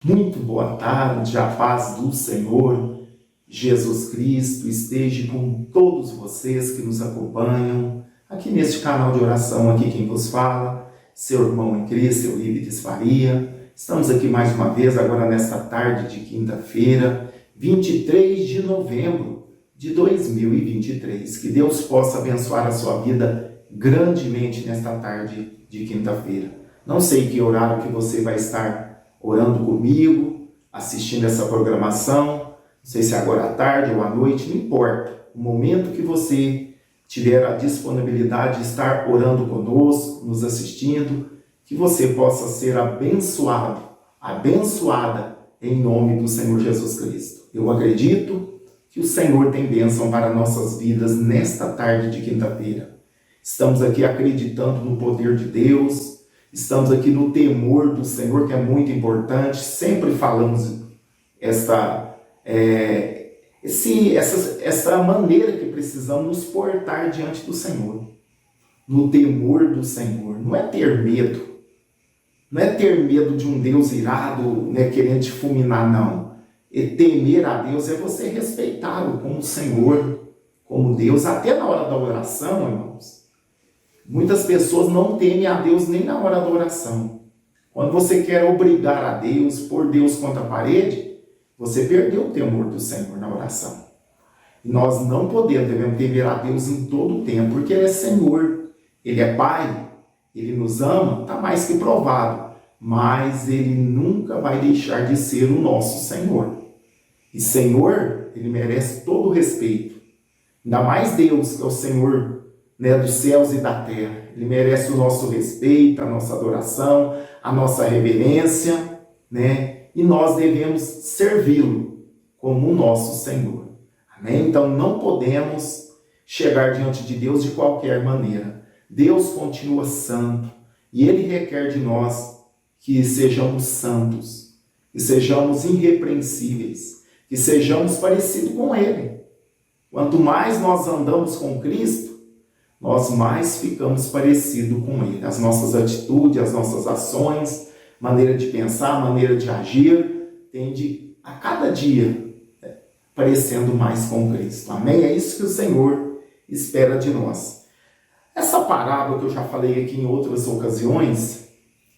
Muito boa tarde, a paz do Senhor Jesus Cristo esteja com todos vocês que nos acompanham aqui neste canal de oração. Aqui quem vos fala, seu irmão em Cristo, Eurípides Faria. Estamos aqui mais uma vez, agora nesta tarde de quinta-feira, 23 de novembro de 2023. Que Deus possa abençoar a sua vida grandemente nesta tarde de quinta-feira. Não sei que horário que você vai estar orando comigo, assistindo essa programação, não sei se é agora à tarde ou à noite, não importa. O momento que você tiver a disponibilidade de estar orando conosco, nos assistindo, que você possa ser abençoado, abençoada em nome do Senhor Jesus Cristo. Eu acredito que o Senhor tem bênção para nossas vidas nesta tarde de quinta-feira. Estamos aqui acreditando no poder de Deus, estamos aqui no temor do Senhor, que é muito importante. Sempre falamos essa maneira que precisamos nos portar diante do Senhor. No temor do Senhor. Não é ter medo. Não é ter medo de um Deus irado, né, querendo te fulminar, não. E temer a Deus é você respeitá-lo como Senhor, como Deus, até na hora da oração, irmãos. Muitas pessoas não temem a Deus nem na hora da oração. Quando você quer obrigar a Deus, pôr Deus contra a parede, você perdeu o temor do Senhor na oração. E nós não devemos temer a Deus em todo o tempo, porque Ele é Senhor, Ele é Pai, Ele nos ama, está mais que provado. Mas Ele nunca vai deixar de ser o nosso Senhor. E Senhor, Ele merece todo o respeito. Ainda mais Deus, que é o Senhor, né, dos céus e da terra. Ele merece o nosso respeito, a nossa adoração, a nossa reverência, né? E nós devemos servi-lo como o nosso Senhor. Amém? Então não podemos chegar diante de Deus de qualquer maneira. Deus continua santo e Ele requer de nós que sejamos santos, que sejamos irrepreensíveis, que sejamos parecidos com Ele. Quanto mais nós andamos com Cristo, nós mais ficamos parecidos com Ele. As nossas atitudes, as nossas ações, maneira de pensar, maneira de agir, tende a cada dia parecendo mais com Cristo. Amém? É isso que o Senhor espera de nós. Essa parábola que eu já falei aqui em outras ocasiões,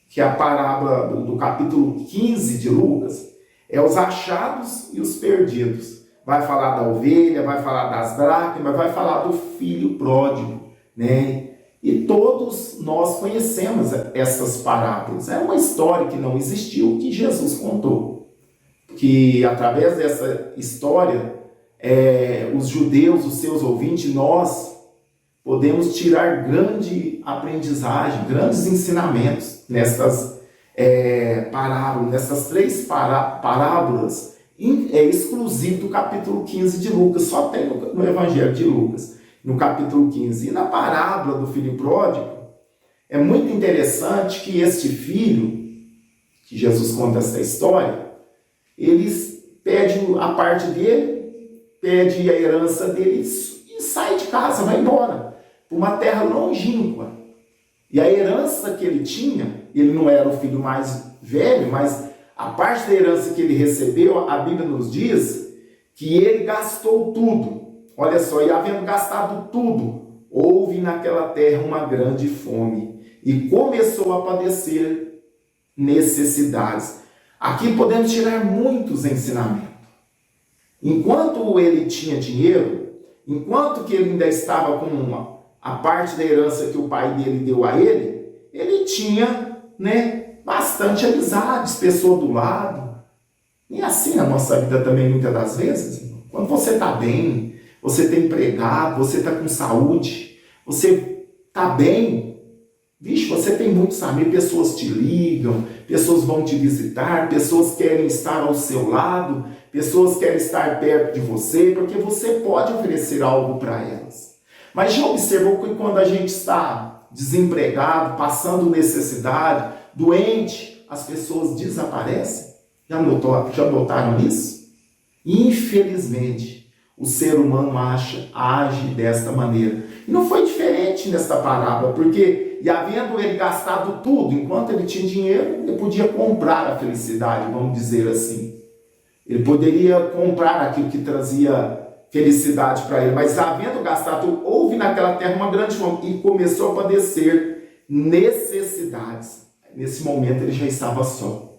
que é a parábola do capítulo 15 de Lucas, é os achados e os perdidos. Vai falar da ovelha, vai falar das dracmas, vai falar do filho pródigo. Né? E todos nós conhecemos essas parábolas. É uma história que não existiu, que Jesus contou. Que através dessa história, os judeus, os seus ouvintes, nós podemos tirar grande aprendizagem, grandes ensinamentos nessas parábolas, nessas três parábolas exclusivo do capítulo 15 de Lucas. Só tem no Evangelho de Lucas. No capítulo 15. E na parábola do filho pródigo, é muito interessante que este filho, que Jesus conta essa história, ele pede a parte dele, pede a herança dele e sai de casa, vai embora, para uma terra longínqua. E a herança que ele tinha, ele não era o filho mais velho, mas a parte da herança que ele recebeu, a Bíblia nos diz que ele gastou tudo. Olha só, e havendo gastado tudo, houve naquela terra uma grande fome, e começou a padecer necessidades. Aqui podemos tirar muitos ensinamentos. Enquanto ele tinha dinheiro, enquanto que ele ainda estava com a parte da herança que o pai dele deu a ele tinha, né, bastante amizades, pessoas do lado. E assim a nossa vida também, muitas das vezes, quando você está bem, você está empregado, você está com saúde, você está bem, vixe, você tem muitos amigos, pessoas te ligam, pessoas vão te visitar, pessoas querem estar ao seu lado, pessoas querem estar perto de você, porque você pode oferecer algo para elas. Mas já observou que quando a gente está desempregado, passando necessidade, doente, as pessoas desaparecem? Já notaram isso? Infelizmente, o ser humano age desta maneira. E não foi diferente nesta parábola, porque E havendo ele gastado tudo, enquanto ele tinha dinheiro, ele podia comprar a felicidade, vamos dizer assim. Ele poderia comprar aquilo que trazia felicidade para ele, mas havendo gastado, houve naquela terra uma grande fome e começou a padecer necessidades. Nesse momento ele já estava só.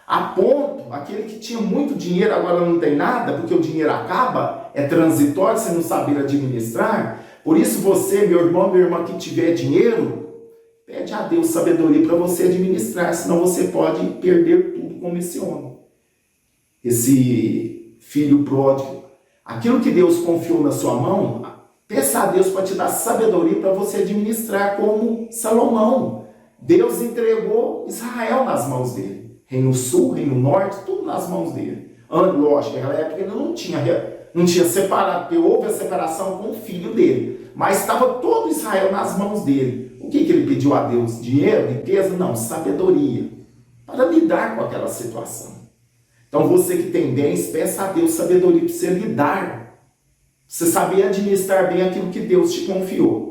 A ponto, aquele que tinha muito dinheiro agora não tem nada, porque o dinheiro acaba, é transitório, você não saber administrar. Por isso você, meu irmão, minha irmã, que tiver dinheiro, pede a Deus sabedoria para você administrar, senão você pode perder tudo como esse homem. Esse filho pródigo. Aquilo que Deus confiou na sua mão, peça a Deus para te dar sabedoria para você administrar, como Salomão. Deus entregou Israel nas mãos dele. Reino Sul, Reino Norte, tudo nas mãos dele. Lógico, naquela época ele não tinha separado, porque houve a separação com o filho dele. Mas estava todo Israel nas mãos dele. O que ele pediu a Deus? Dinheiro, riqueza? Não, sabedoria. Para lidar com aquela situação. Então você que tem bens, peça a Deus sabedoria para você lidar. Você saber administrar bem aquilo que Deus te confiou.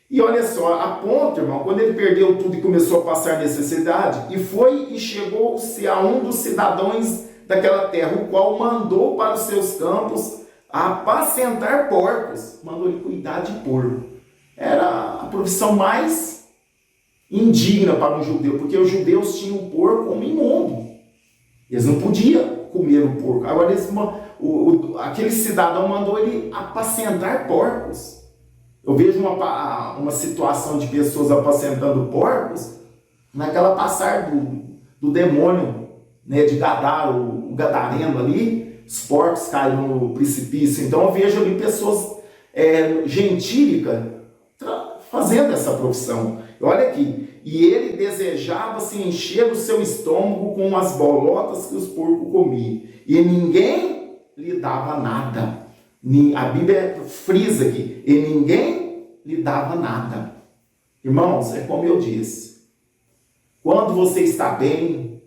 E olha só, a ponto, irmão, quando ele perdeu tudo e começou a passar necessidade, e foi e chegou-se a um dos cidadãos daquela terra, o qual mandou para os seus campos apacentar porcos. Mandou ele cuidar de porco. Era a profissão mais indigna para um judeu, porque os judeus tinham o porco como imundo. Eles não podiam comer o porco. Agora, aquele cidadão mandou ele apacentar porcos. Eu vejo uma situação de pessoas apacentando porcos naquela passar do demônio, né, de Gadara, o gadareno ali, os porcos caíram no precipício. Então eu vejo ali pessoas gentílicas fazendo essa profissão. Olha aqui, e ele desejava se encher o seu estômago com as bolotas que os porcos comiam, e ninguém lhe dava nada. A Bíblia frisa aqui, e ninguém lhe dava nada. Irmãos, é como eu disse, quando você está bem,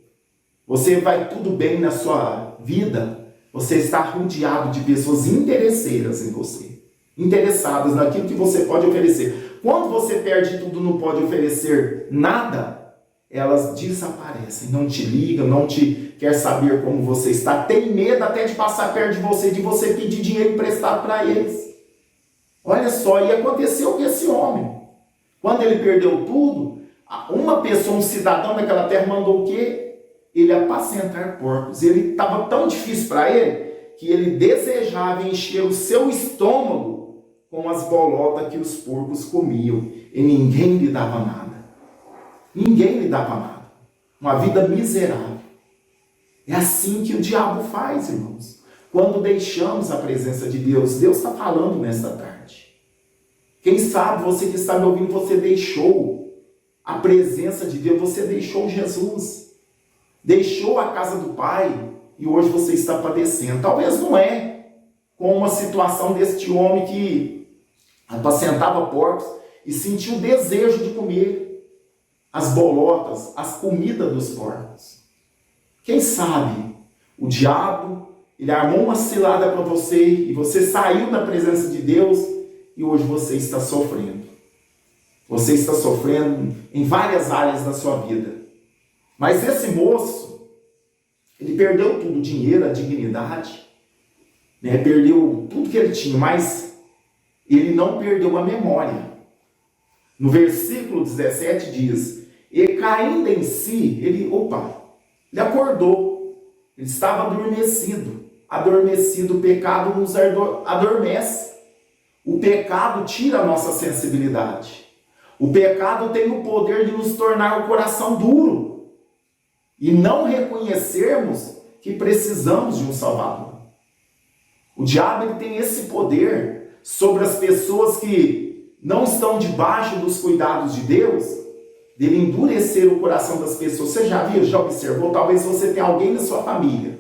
você vai tudo bem na sua vida, você está rodeado de pessoas interesseiras em você, interessadas naquilo que você pode oferecer. Quando você perde tudo, não pode oferecer nada, elas desaparecem, não te ligam, não te quer saber como você está, tem medo até de passar perto de você pedir dinheiro emprestado para eles. Olha só, e aconteceu com esse homem. Quando ele perdeu tudo, uma pessoa, um cidadão daquela terra mandou o quê? Ele apacentar porcos. Ele estava tão difícil para ele, que ele desejava encher o seu estômago com as bolotas que os porcos comiam. E ninguém lhe dava nada. Ninguém lhe dava nada. Uma vida miserável. É assim que o diabo faz, irmãos. Quando deixamos a presença de Deus, Deus está falando nesta tarde. Quem sabe você que está me ouvindo, você deixou a presença de Deus, você deixou Jesus, deixou a casa do Pai e hoje você está padecendo. Talvez não é com uma situação deste homem que apacentava porcos e sentiu o desejo de comer as bolotas, as comidas dos porcos. Quem sabe o diabo, ele armou uma cilada para você e você saiu da presença de Deus e hoje você está sofrendo. Você está sofrendo em várias áreas da sua vida. Mas esse moço, ele perdeu tudo, o dinheiro, a dignidade, né? Perdeu tudo que ele tinha, mas ele não perdeu a memória. No versículo 17 diz, e caindo em si, ele acordou, ele estava adormecido, o pecado nos adormece. O pecado tira a nossa sensibilidade. O pecado tem o poder de nos tornar o coração duro e não reconhecermos que precisamos de um Salvador. O diabo ele tem esse poder sobre as pessoas que não estão debaixo dos cuidados de Deus, dele endurecer o coração das pessoas. Você já viu, já observou? Talvez você tenha alguém na sua família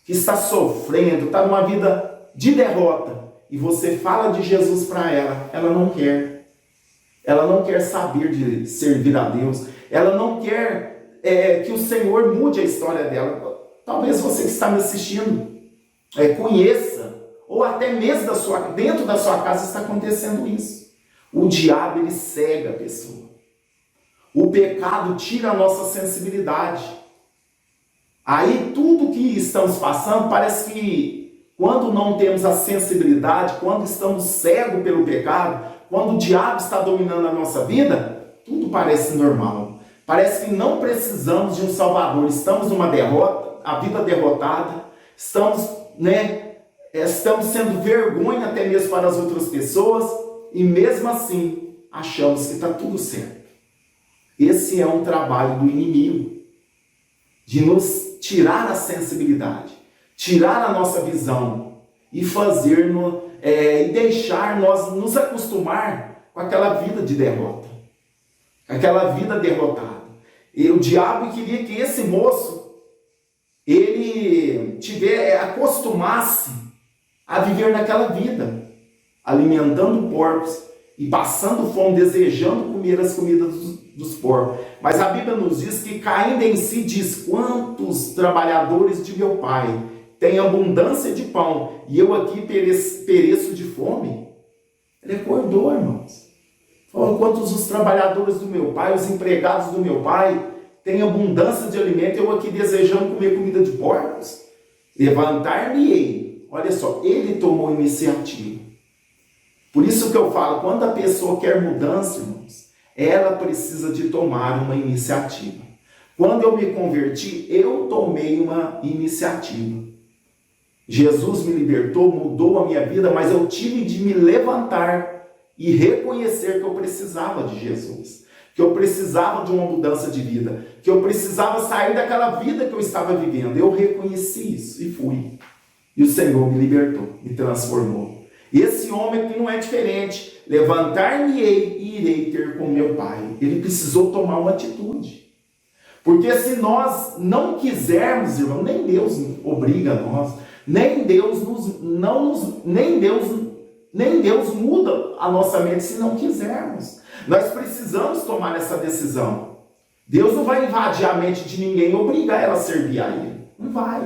que está sofrendo, está numa vida de derrota, e você fala de Jesus para ela, ela não quer. Ela não quer saber de servir a Deus. Ela não quer que o Senhor mude a história dela. Talvez você que está me assistindo conheça, ou até mesmo dentro da sua casa está acontecendo isso. O diabo, ele cega a pessoa. O pecado tira a nossa sensibilidade. Aí tudo que estamos passando parece que quando não temos a sensibilidade, quando estamos cegos pelo pecado, quando o diabo está dominando a nossa vida, tudo parece normal. Parece que não precisamos de um Salvador. Estamos numa derrota, a vida derrotada, estamos sendo vergonha até mesmo para as outras pessoas e mesmo assim achamos que está tudo certo. Esse é um trabalho do inimigo, de nos tirar a sensibilidade, tirar a nossa visão e e deixar nós nos acostumar com aquela vida de derrota, aquela vida derrotada. E o diabo queria que esse moço ele acostumasse a viver naquela vida, alimentando porcos e passando fome, desejando comer as comidas dos porcos. Mas a Bíblia nos diz que caindo em si diz: quantos trabalhadores de meu pai têm abundância de pão e eu aqui pereço de fome? Ele acordou, irmãos. Falou: quantos os trabalhadores do meu pai, os empregados do meu pai têm abundância de alimento e eu aqui desejando comer comida de porcos? Levantar-me-ei. Olha só, ele tomou iniciativa. Por isso que eu falo, quando a pessoa quer mudança, irmãos, ela precisa de tomar uma iniciativa. Quando eu me converti, eu tomei uma iniciativa. Jesus me libertou, mudou a minha vida, mas eu tive de me levantar e reconhecer que eu precisava de Jesus, que eu precisava de uma mudança de vida, que eu precisava sair daquela vida que eu estava vivendo. Eu reconheci isso e fui. E o Senhor me libertou, me transformou. Esse homem que não é diferente. Levantar-me-ei e irei ter com meu Pai. Ele precisou tomar uma atitude. Porque se nós não quisermos, irmão, nem Deus obriga a nós, nem Deus muda a nossa mente se não quisermos. Nós precisamos tomar essa decisão. Deus não vai invadir a mente de ninguém e obrigar ela a servir a Ele. Não vai.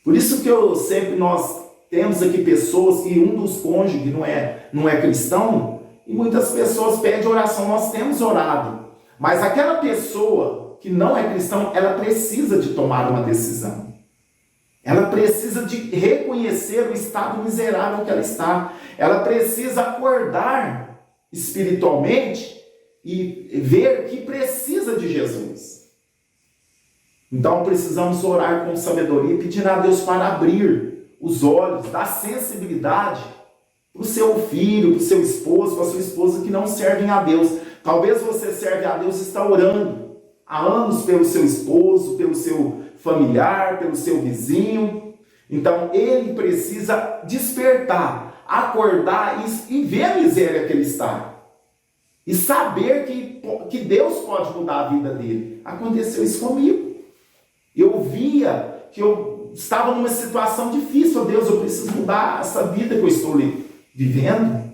Por isso que nós temos aqui pessoas que um dos cônjuges não é cristão, e muitas pessoas pedem oração. Nós temos orado. Mas aquela pessoa que não é cristão, ela precisa de tomar uma decisão. Ela precisa de reconhecer o estado miserável que ela está. Ela precisa acordar espiritualmente e ver que precisa de Jesus. Então precisamos orar com sabedoria e pedir a Deus para abrir os olhos, dar sensibilidade para o seu filho, para o seu esposo, para a sua esposa que não servem a Deus. Talvez você serve a Deus e está orando há anos pelo seu esposo, pelo seu familiar, pelo seu vizinho. Então ele precisa despertar, acordar e ver a miséria que ele está. E saber que Deus pode mudar a vida dele. Aconteceu isso comigo. Eu via que eu estava numa situação difícil. Deus, eu preciso mudar essa vida que eu estou vivendo.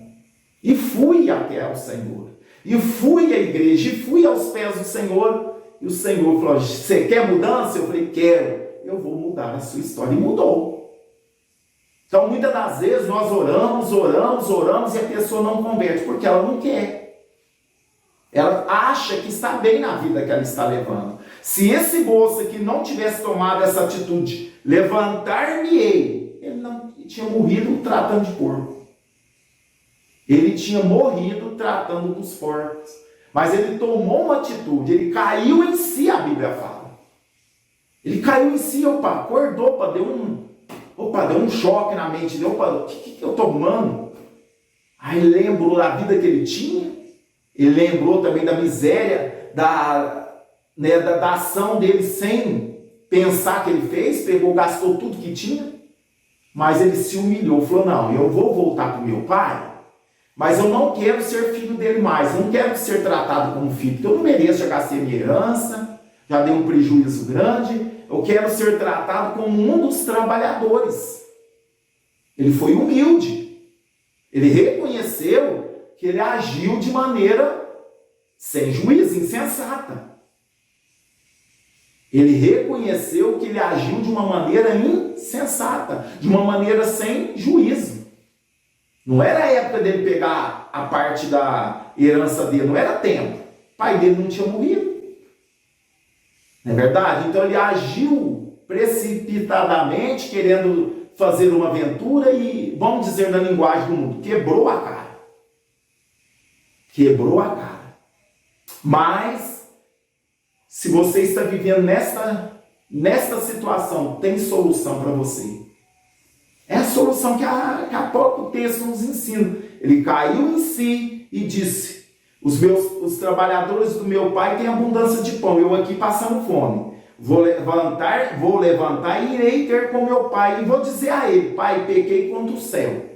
E fui até o Senhor. E fui à igreja. E fui aos pés do Senhor. E o Senhor falou: você quer mudança? Eu falei: quero. Eu vou mudar a sua história. E mudou. Então, muitas das vezes, nós oramos e a pessoa não converte. Porque ela não quer. Ela acha que está bem na vida que ela está levando. Se esse moço aqui não tivesse tomado essa atitude, levantar-me-ei, ele não tinha morrido tratando de porco. Ele tinha morrido tratando dos porcos. Mas ele tomou uma atitude, ele caiu em si, a Bíblia fala. Ele caiu em si, acordou, deu um choque na mente dele. O que eu estou tomando? Aí lembrou da vida que ele tinha. Ele lembrou também da miséria, da ação dele sem pensar que ele fez. Gastou tudo que tinha. Mas ele se humilhou, falou: não, eu vou voltar para o meu pai, mas eu não quero ser filho dele mais. Eu não quero ser tratado como filho, porque eu não mereço, já gastei minha herança, já dei um prejuízo grande. Eu quero ser tratado como um dos trabalhadores. Ele foi humilde. Ele reconheceu que ele agiu de maneira sem juízo, insensata. Ele reconheceu que ele agiu de uma maneira insensata, de uma maneira sem juízo. Não era a época dele pegar a parte da herança dele, não era tempo. pai dele não tinha morrido. Não é verdade? Então ele agiu precipitadamente, querendo fazer uma aventura e, vamos dizer na linguagem do mundo, quebrou a cara. Quebrou a cara. Mas, se você está vivendo nesta situação, tem solução para você. É a solução que a próprio texto nos ensina. Ele caiu em si e disse: os trabalhadores do meu pai têm abundância de pão, eu aqui passando fome. Vou levantar e irei ter com meu pai. E vou dizer a ele: pai, pequei contra o céu.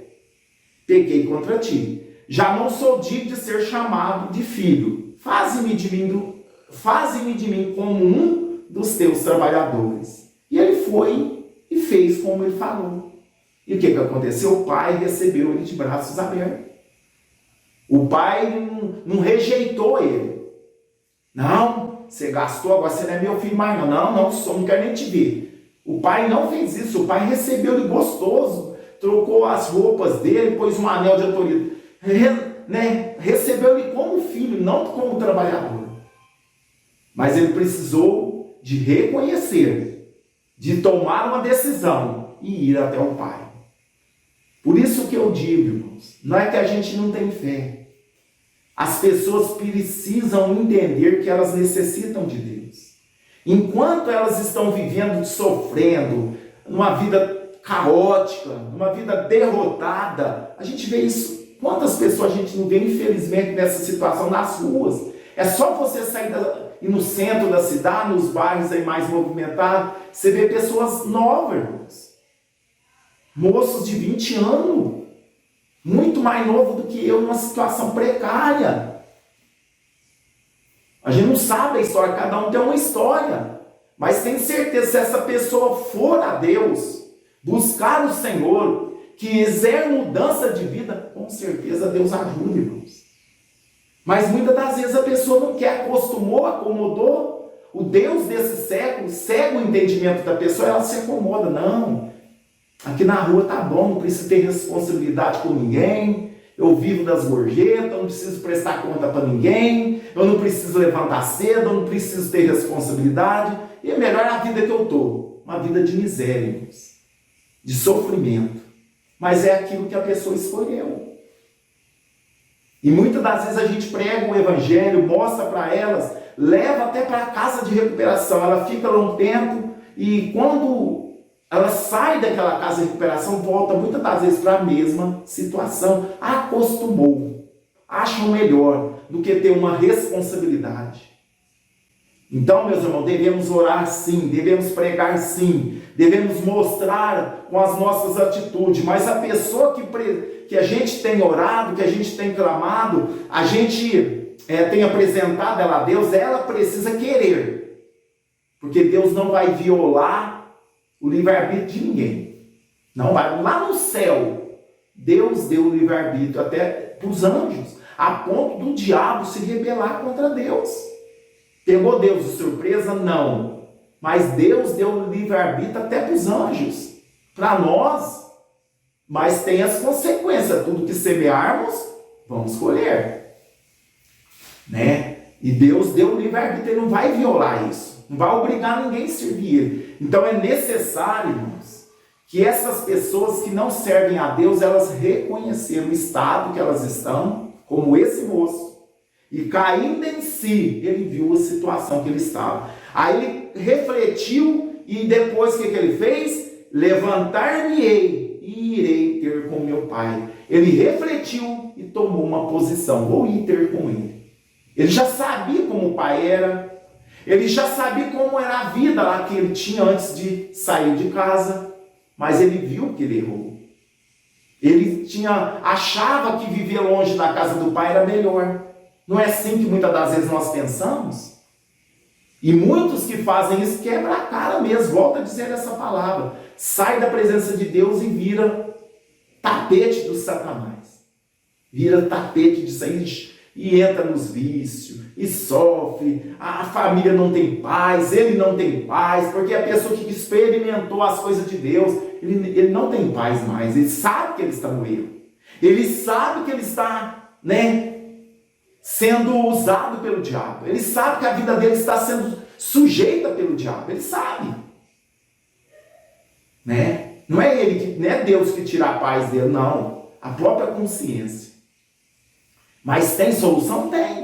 Pequei contra ti. Já não sou digno de ser chamado de filho. Faze-me de mim como um dos teus trabalhadores. E ele foi e fez como ele falou. E o que aconteceu? O pai recebeu ele de braços abertos. O pai não rejeitou ele. Não, você gastou, agora você não é meu filho mais não. Não quero nem te ver. O pai não fez isso. O pai recebeu ele gostoso, trocou as roupas dele, pôs um anel de autoridade. Recebeu ele como filho, não como trabalhador. Mas ele precisou de reconhecer, de tomar uma decisão e ir até o pai. Por isso que eu digo, irmãos, não é que a gente não tem fé. As pessoas precisam entender que elas necessitam de Deus. Enquanto elas estão vivendo, sofrendo, numa vida caótica, numa vida derrotada, a gente vê isso. Quantas pessoas a gente não vê, infelizmente, nessa situação nas ruas? É só você sair ir no centro da cidade, nos bairros aí mais movimentados, você vê pessoas novas, irmãos. Moços de 20 anos, muito mais novo do que eu, numa situação precária. A gente não sabe a história, cada um tem uma história. Mas tem certeza, se essa pessoa for a Deus, buscar o Senhor, quiser mudança de vida, com certeza Deus ajuda, irmãos. Mas muitas das vezes a pessoa não quer, acomodou. O Deus desse século cega o entendimento da pessoa, ela se acomoda. Não, aqui na rua tá bom, não preciso ter responsabilidade com ninguém, eu vivo das gorjetas, eu não preciso prestar conta para ninguém, eu não preciso levantar cedo, eu não preciso ter responsabilidade, e é melhor a vida que eu estou, uma vida de miséria, irmãos, de sofrimento. Mas é aquilo que a pessoa escolheu. E muitas das vezes a gente prega o evangelho, mostra para elas, leva até para a casa de recuperação. Ela fica lá um tempo e quando ela sai daquela casa de recuperação, volta muitas das vezes para a mesma situação. Acostumou. Acham melhor do que ter uma responsabilidade. Então, meus irmãos, devemos orar sim, devemos pregar sim, devemos mostrar com as nossas atitudes, mas a pessoa que a gente tem orado, que a gente tem clamado, a gente tem apresentado ela a Deus, ela precisa querer, porque Deus não vai violar o livre-arbítrio de ninguém, não vai. Lá no céu, Deus deu o livre-arbítrio até para os anjos, a ponto do diabo se rebelar contra Deus. Pegou Deus de surpresa? Não. Mas Deus deu o livre-arbítrio até para os anjos. Para nós. Mas tem as consequências. Tudo que semearmos, vamos colher. Né? E Deus deu o livre-arbítrio. Ele não vai violar isso. Não vai obrigar ninguém a servir Ele. Então é necessário, irmãos, que essas pessoas que não servem a Deus, elas reconheceram o estado que elas estão, como esse moço. E caindo em si, ele viu a situação que ele estava. Aí ele refletiu e depois o que ele fez? Levantar-me-ei e irei ter com meu pai. Ele refletiu e tomou uma posição. Vou ir ter com ele. Ele já sabia como o pai era. Ele já sabia como era a vida lá que ele tinha antes de sair de casa. Mas ele viu que ele errou. Ele achava que viver longe da casa do pai era melhor. Não é assim que muitas das vezes nós pensamos? E muitos que fazem isso quebram a cara mesmo. Volta a dizer essa palavra. Sai da presença de Deus e vira tapete do Satanás. Vira tapete de sair e entra nos vícios. E sofre. A família não tem paz. Ele não tem paz. Porque a pessoa que experimentou as coisas de Deus, ele não tem paz mais. Ele sabe que ele está no erro. Ele sabe que ele está, sendo usado pelo diabo. Ele sabe que a vida dele está sendo sujeita pelo diabo. Ele sabe. Né? Não é Deus que tira a paz dele, não. A própria consciência. Mas tem solução? Tem.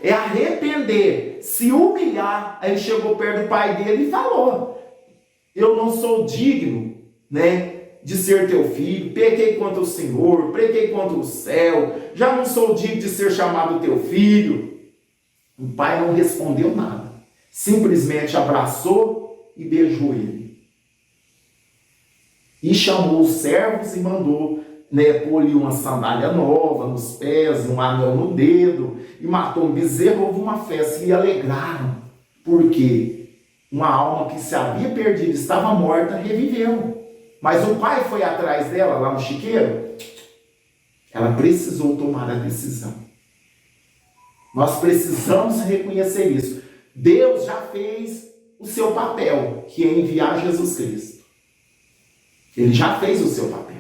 É arrepender, se humilhar. Aí chegou perto do pai dele e falou: eu não sou digno, né, de ser teu filho, pequei contra o Senhor, pequei contra o céu, já não sou digno de ser chamado teu filho. O pai não respondeu nada, simplesmente abraçou e beijou ele. E chamou os servos e mandou, né, pôr-lhe uma sandália nova nos pés, um anel no dedo, e matou um bezerro. Houve uma festa e alegraram, porque uma alma que se havia perdido, estava morta, reviveu. Mas o pai foi atrás dela, lá no chiqueiro. Ela precisou tomar a decisão. Nós precisamos reconhecer isso. Deus já fez o seu papel, que é enviar Jesus Cristo. Ele já fez o seu papel.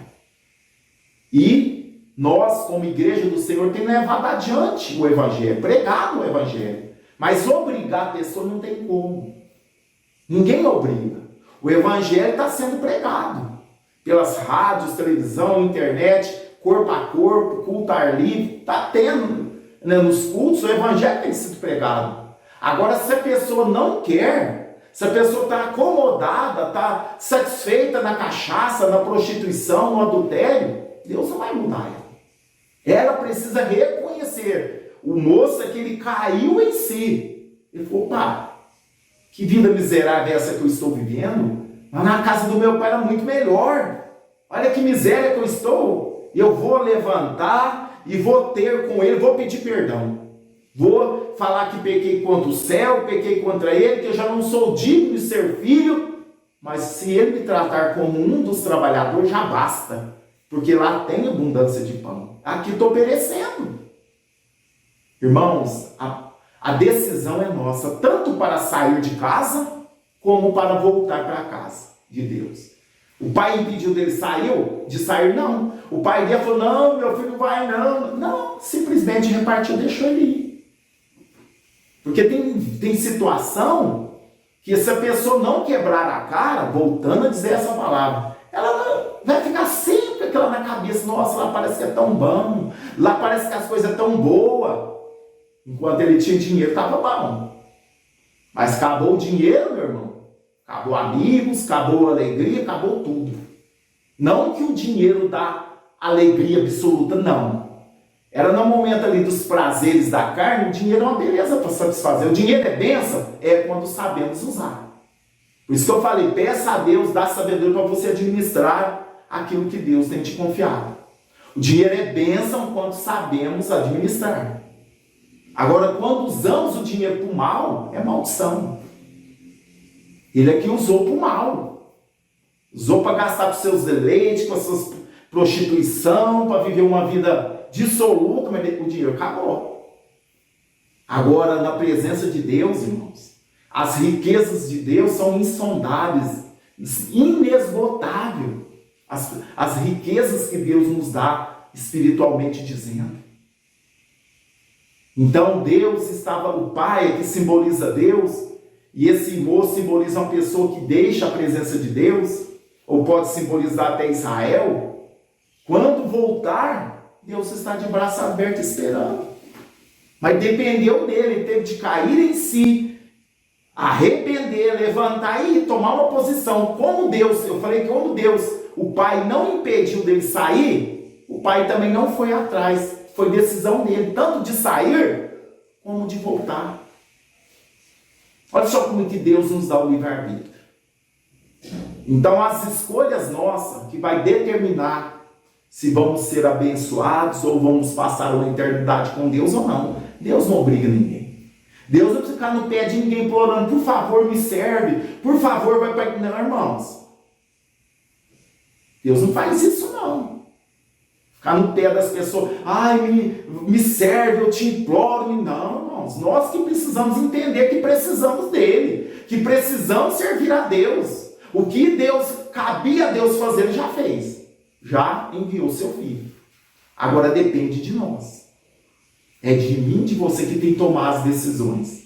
E nós, como igreja do Senhor, temos levado adiante o Evangelho, pregado o Evangelho. Mas obrigar a pessoa não tem como. Ninguém obriga. O Evangelho está sendo pregado pelas rádios, televisão, internet, corpo a corpo, culto ar livre. Está tendo, né, nos cultos, o Evangelho tem sido pregado. Agora, se a pessoa não quer, se a pessoa está acomodada, está satisfeita na cachaça, na prostituição, no adultério, Deus não vai mudar ela. Ela precisa reconhecer. O moço é que ele caiu em si. Ele falou: pá, que vida miserável é essa que eu estou vivendo? Mas na casa do meu pai era muito melhor. Olha que miséria que eu estou. Eu vou levantar e vou ter com ele, vou pedir perdão. Vou falar que pequei contra o céu, pequei contra ele, que eu já não sou digno de ser filho. Mas se ele me tratar como um dos trabalhadores, já basta. Porque lá tem abundância de pão. Aqui estou perecendo. Irmãos, a decisão é nossa, tanto para sair de casa, como para voltar para a casa de Deus. O pai impediu dele de sair, não. O pai dele falou: não, meu filho vai não. Não, simplesmente repartiu, deixou ele ir. Porque tem situação que se a pessoa não quebrar a cara, voltando a dizer essa palavra, ela vai ficar sempre aquela na cabeça: nossa, lá parece que é tão bom, lá parece que as coisas é tão boas. Enquanto ele tinha dinheiro, estava bom. Mas acabou o dinheiro, meu irmão. Acabou amigos, acabou alegria, acabou tudo. Não que o dinheiro dá alegria absoluta, não. Era no momento ali dos prazeres da carne, o dinheiro é uma beleza para satisfazer. O dinheiro é bênção, quando sabemos usar. Por isso que eu falei: peça a Deus, dá sabedoria para você administrar aquilo que Deus tem te confiado. O dinheiro é bênção quando sabemos administrar. Agora, quando usamos o dinheiro para o mal, é maldição. Ele aqui usou para o mal. Usou para gastar com os seus deleites, com a sua prostituição, para viver uma vida dissoluta, mas o dinheiro acabou. Agora, na presença de Deus, irmãos, as riquezas de Deus são insondáveis, inesgotáveis. As riquezas que Deus nos dá, espiritualmente dizendo. Então Deus estava, o pai que simboliza Deus, e esse moço simboliza uma pessoa que deixa a presença de Deus, ou pode simbolizar até Israel. Quando voltar, Deus está de braço aberto esperando. Mas dependeu dele, ele teve de cair em si, arrepender, levantar e tomar uma posição. Como Deus, eu falei que como Deus, o pai não impediu dele sair, o pai também não foi atrás. Foi decisão dele, tanto de sair, como de voltar. Olha só como que Deus nos dá o livre-arbítrio. Então, as escolhas nossas, que vai determinar se vamos ser abençoados, ou vamos passar uma eternidade com Deus ou não. Deus não obriga ninguém. Deus não precisa ficar no pé de ninguém implorando: por favor, me serve, por favor, vai para... Não, irmãos. Deus não faz isso, não. Ficar no pé das pessoas: ai, me serve, eu te imploro. Não, irmãos, nós que precisamos entender que precisamos dele, que precisamos servir a Deus. O que cabia a Deus fazer, ele já fez. Já enviou seu filho. Agora depende de nós. É de mim, de você que tem que tomar as decisões.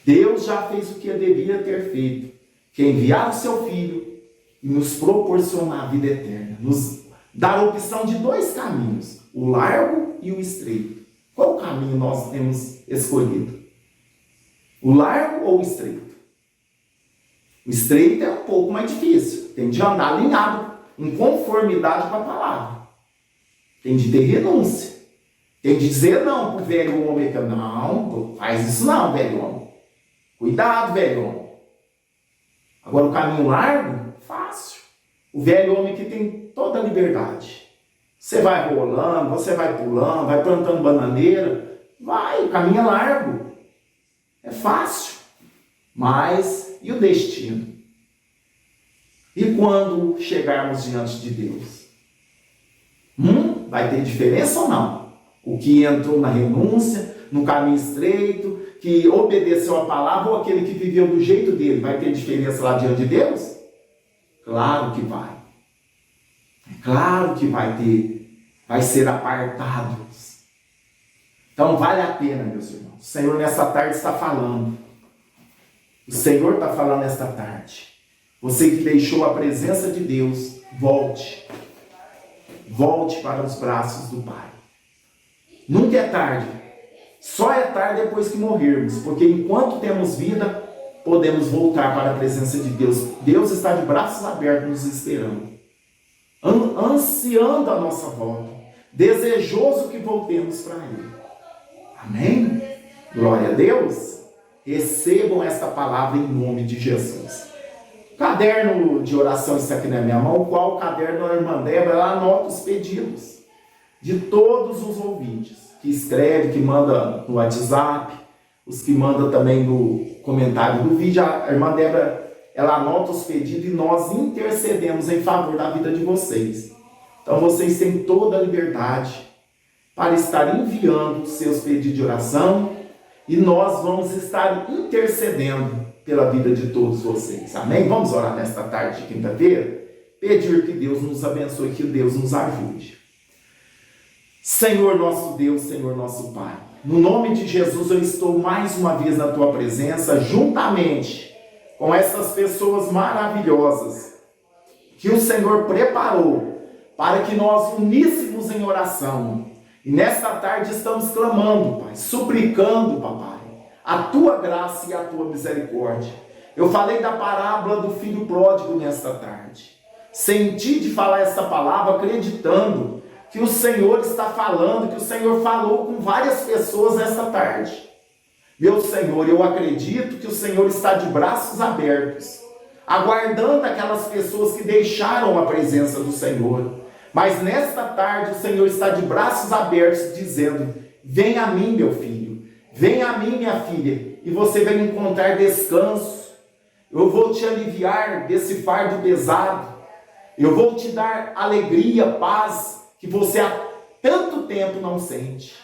Deus já fez o que ele devia ter feito, que é enviar o seu Filho e nos proporcionar a vida eterna. Nos dar a opção de 2 caminhos, o largo e o estreito. Qual caminho nós temos escolhido? O largo ou o estreito? O estreito é um pouco mais difícil. Tem de andar alinhado, em conformidade com a palavra. Tem de ter renúncia. Tem de dizer não para o velho homem. Não, faz isso não, velho homem. Cuidado, velho homem. Agora o caminho largo, fácil. O velho homem que tem toda a liberdade. Você vai rolando, você vai pulando, vai plantando bananeira. Vai, o caminho é largo. É fácil. Mas, e o destino? E quando chegarmos diante de Deus? Vai ter diferença ou não? O que entrou na renúncia, no caminho estreito, que obedeceu a palavra, ou aquele que viveu do jeito dele, vai ter diferença lá diante de Deus? Claro que vai. É claro que vai ter. Vai ser apartados. Então vale a pena, meus irmãos. O Senhor nessa tarde está falando. O Senhor está falando nesta tarde. Você que deixou a presença de Deus, volte. Volte para os braços do Pai. Nunca é tarde. Só é tarde depois que morrermos. Porque enquanto temos vida, podemos voltar para a presença de Deus. Deus está de braços abertos nos esperando. Ansiando a nossa volta. Desejoso que voltemos para Ele. Amém? Glória a Deus. Recebam esta palavra em nome de Jesus. Caderno de oração está aqui na minha mão, o qual o caderno da irmã Débora, ela anota os pedidos de todos os ouvintes, que escreve, que manda no WhatsApp, os que mandam também no comentário do vídeo. A irmã Débora, ela anota os pedidos e nós intercedemos em favor da vida de vocês. Então vocês têm toda a liberdade para estar enviando os seus pedidos de oração e nós vamos estar intercedendo pela vida de todos vocês. Amém? Vamos orar nesta tarde de quinta-feira? Pedir que Deus nos abençoe, que Deus nos ajude. Senhor nosso Deus, Senhor nosso Pai, no nome de Jesus eu estou mais uma vez na Tua presença, juntamente com essas pessoas maravilhosas que o Senhor preparou para que nós uníssemos em oração. E nesta tarde estamos clamando, Pai, suplicando, Papai, a Tua graça e a Tua misericórdia. Eu falei da parábola do filho pródigo nesta tarde. Senti de falar essa palavra acreditando que o Senhor está falando, que o Senhor falou com várias pessoas nesta tarde. Meu Senhor, eu acredito que o Senhor está de braços abertos, aguardando aquelas pessoas que deixaram a presença do Senhor. Mas nesta tarde o Senhor está de braços abertos, dizendo: vem a mim, meu filho, vem a mim, minha filha, e você vai encontrar descanso. Eu vou te aliviar desse fardo pesado. Eu vou te dar alegria, paz, que você há tanto tempo não sente.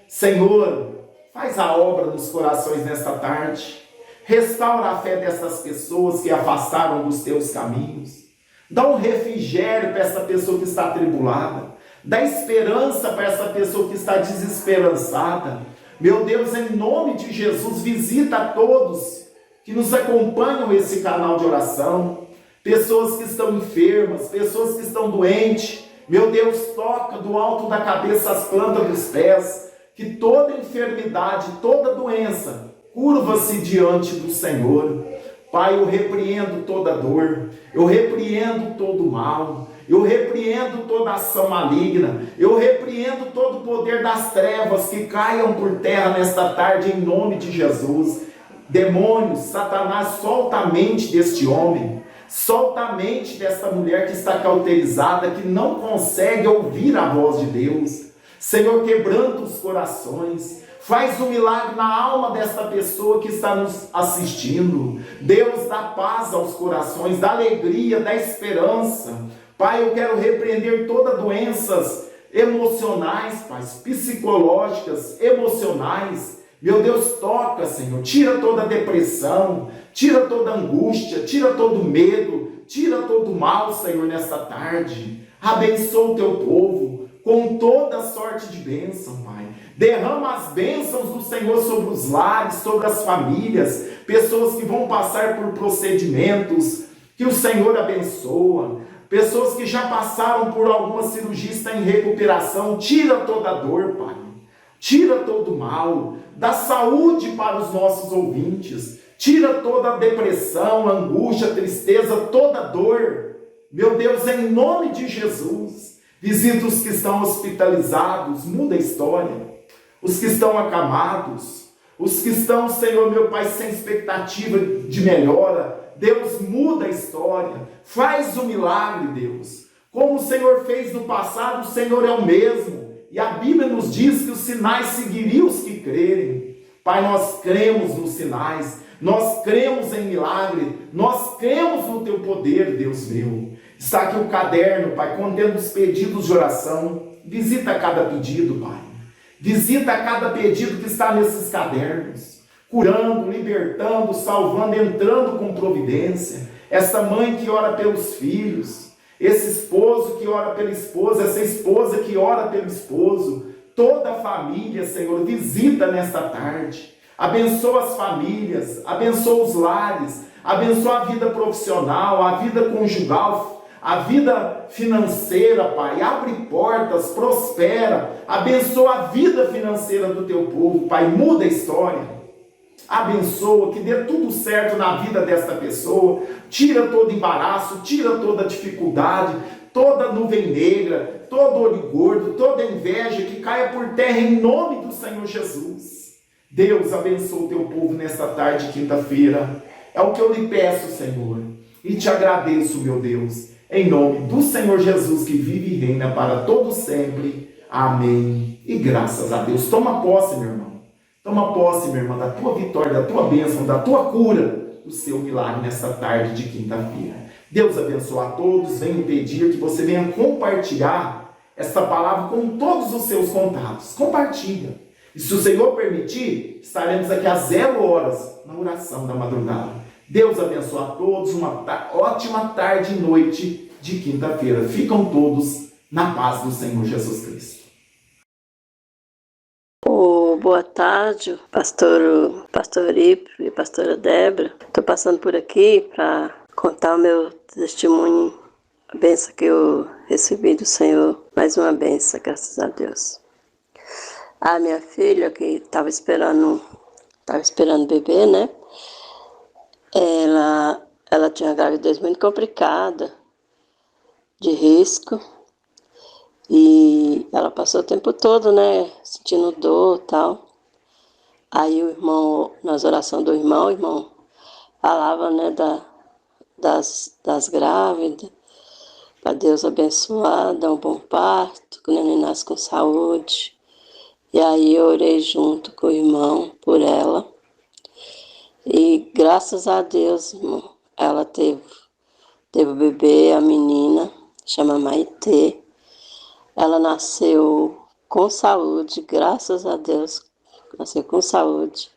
Senhor, faz a obra nos corações nesta tarde. Restaura a fé dessas pessoas que afastaram dos teus caminhos. Dá um refrigério para essa pessoa que está atribulada. Dá esperança para essa pessoa que está desesperançada. Meu Deus, em nome de Jesus, visita a todos que nos acompanham esse canal de oração. Pessoas que estão enfermas, pessoas que estão doentes. Meu Deus, toca do alto da cabeça às plantas dos pés. Que toda enfermidade, toda doença, curva-se diante do Senhor. Pai, eu repreendo toda dor, eu repreendo todo mal, eu repreendo toda ação maligna, eu repreendo todo o poder das trevas que caiam por terra nesta tarde em nome de Jesus. Demônios, Satanás, solta a mente deste homem, solta a mente desta mulher que está cauterizada, que não consegue ouvir a voz de Deus. Senhor, quebranta os corações. Faz um milagre na alma desta pessoa que está nos assistindo. Deus, dá paz aos corações, dá alegria, dá esperança. Pai, eu quero repreender todas doenças emocionais, Pai, psicológicas, emocionais. Meu Deus, toca, Senhor. Tira toda depressão, tira toda angústia, tira todo medo, tira todo mal, Senhor, nesta tarde. Abençoa o teu povo. com toda sorte de bênção, Pai. Derrama as bênçãos do Senhor sobre os lares, sobre as famílias, pessoas que vão passar por procedimentos, que o Senhor abençoa, pessoas que já passaram por alguma cirurgia, está em recuperação, tira toda a dor, Pai, tira todo o mal, dá saúde para os nossos ouvintes, tira toda a depressão, angústia, tristeza, toda a dor, meu Deus, em nome de Jesus, visita os que estão hospitalizados, muda a história, os que estão acamados, os que estão, Senhor, meu Pai, sem expectativa de melhora, Deus, muda a história, faz o milagre, Deus. Como o Senhor fez no passado, o Senhor é o mesmo. E a Bíblia nos diz que os sinais seguiriam os que crerem. Pai, nós cremos nos sinais, nós cremos em milagre, nós cremos no Teu poder, Deus meu. Está aqui o caderno, Pai, contendo os pedidos de oração. Visita cada pedido, Pai. Visita cada pedido que está nesses cadernos. Curando, libertando, salvando, entrando com providência. Essa mãe que ora pelos filhos, esse esposo que ora pela esposa, essa esposa que ora pelo esposo, toda a família, Senhor, visita nesta tarde. Abençoa as famílias, abençoa os lares, abençoa a vida profissional, a vida conjugal, a vida financeira, Pai. Abre portas, prospera, abençoa a vida financeira do Teu povo, Pai. Muda a história. Abençoa, que dê tudo certo na vida desta pessoa, tira todo embaraço, tira toda dificuldade, toda nuvem negra, todo olho gordo, toda inveja, que caia por terra em nome do Senhor Jesus. Deus, abençoa o teu povo nesta tarde, quinta-feira, é o que eu lhe peço, Senhor, e te agradeço, meu Deus, em nome do Senhor Jesus, que vive e reina para todo sempre, amém, e graças a Deus. Toma posse, meu irmão. Toma posse, minha irmã, da tua vitória, da tua bênção, da tua cura, do seu milagre nesta tarde de quinta-feira. Deus abençoe a todos. Venho pedir que você venha compartilhar esta palavra com todos os seus contatos. Compartilha. E se o Senhor permitir, estaremos aqui às 0 horas na oração da madrugada. Deus abençoe a todos. Uma ótima tarde e noite de quinta-feira. Ficam todos na paz do Senhor Jesus Cristo. Boa tarde, pastor Ipo e pastora Débora. Estou passando por aqui para contar o meu testemunho, a benção que eu recebi do Senhor, mais uma benção, graças a Deus. A minha filha, que estava esperando bebê, né? Ela tinha uma gravidez muito complicada, de risco. E ela passou o tempo todo, né, sentindo dor e tal. Aí o irmão, nas orações do irmão, o irmão falava, né, das grávidas, para Deus abençoar, dar um bom parto, que o neném nasce com saúde. E aí eu orei junto com o irmão por ela. E graças a Deus, irmão, ela teve o bebê, a menina, chama Maitê. Ela nasceu com saúde, graças a Deus, nasceu com saúde.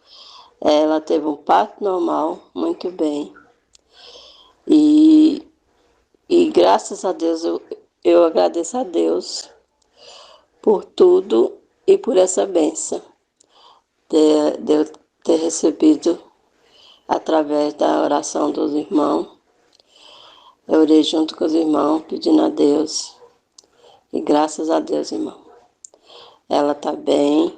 Ela teve um parto normal, muito bem. E graças a Deus, eu agradeço a Deus por tudo e por essa bênção de eu ter recebido através da oração dos irmãos. Eu orei junto com os irmãos, pedindo a Deus. E graças a Deus, irmão, ela está bem,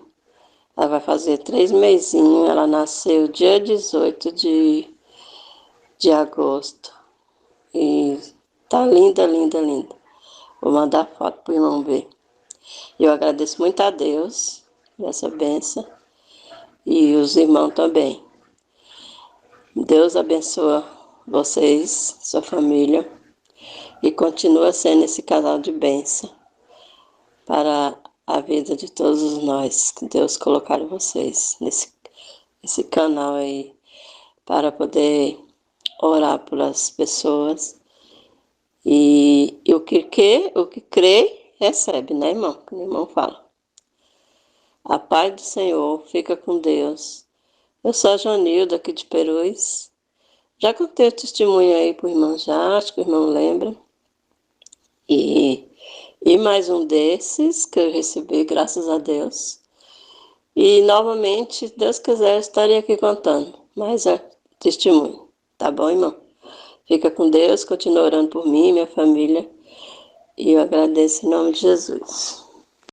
ela vai fazer 3 mesinhos, ela nasceu dia 18 de agosto, e tá linda, linda, linda. Vou mandar foto pro irmão ver. Eu agradeço muito a Deus por essa bênção, e os irmãos também. Deus abençoa vocês, sua família, e continua sendo esse canal de bênção para a vida de todos nós, que Deus colocar vocês nesse canal aí, para poder orar pelas pessoas. E o que crê, recebe, né, irmão? Que o irmão fala. A paz do Senhor, fica com Deus. Eu sou a Jonilda, aqui de Perus. Já contei o testemunho aí pro irmão já, acho que o irmão lembra. E E mais um desses que eu recebi, graças a Deus. E novamente, se Deus quiser, eu estarei aqui contando mais testemunho. Tá bom, irmão? Fica com Deus, continua orando por mim e minha família. E eu agradeço em nome de Jesus.